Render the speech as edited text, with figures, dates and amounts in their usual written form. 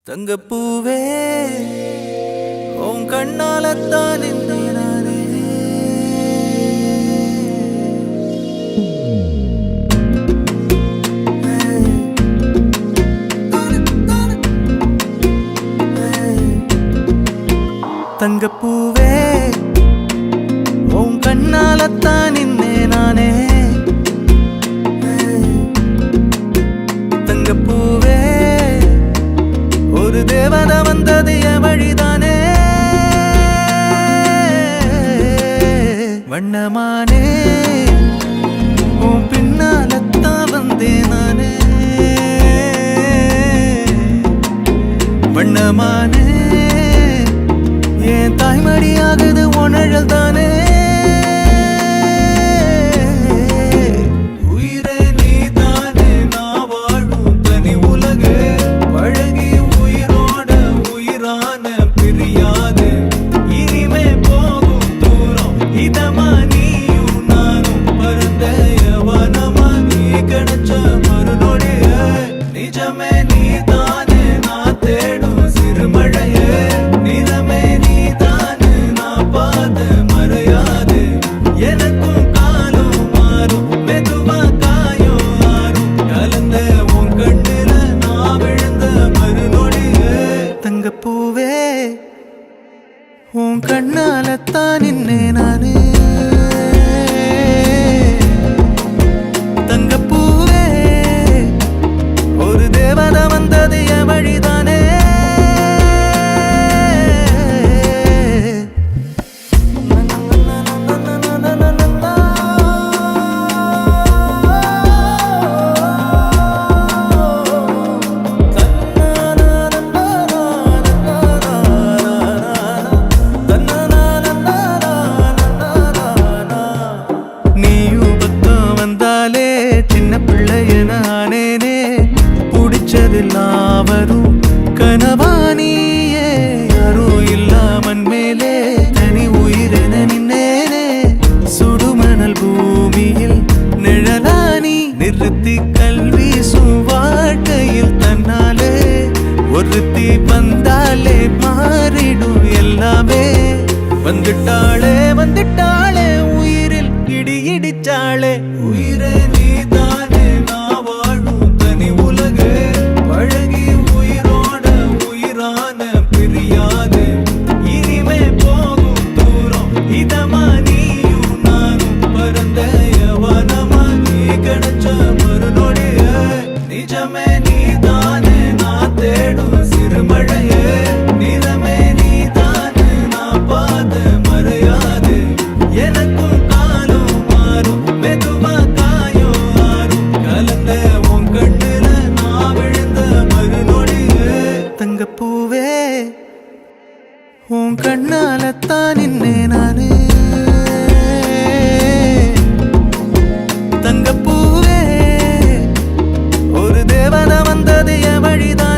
தங்கப்பூவே உன் கண்ணாலத்தான் நானே தங்கப்பூவே உன் கண்ணாலத்தான் நானே தங்கப்பூவே ஒரு தேவதை வந்தது என் வழிதானே வண்ணமானே உன் பின்னாலத்தான் வந்தேன் நானே வண்ணமானே என் தாய்மடியாகுது உணழல் தானே தங்கப்பூவே உன் கண்ணாலத்தான் நானே தங்கப்பூவே ஒரு தேவதை வந்தது என் வழிதானே நானேனே புடிச்சதெல்லாம் வரும் கனவானியே யாரும் இல்லாமன் மேலே தனி உயிரென நின்னேனே சுடுமணல் பூமியில் நிழலானி நிறுத்தி கல்வி வாழ்க்கையில் தன்னாலே ஒருத்தி வந்தாலே மாறிடும் எல்லாமே வந்துட்டாளே வந்துட்டாளே உயிரில் இடி இடிச்சாளே உயிரே தங்கப்பூவே உன் கண்ணாலத்தான் நானே தங்கப்பூவே ஒரு தேவதை வந்தது என் வழிதான்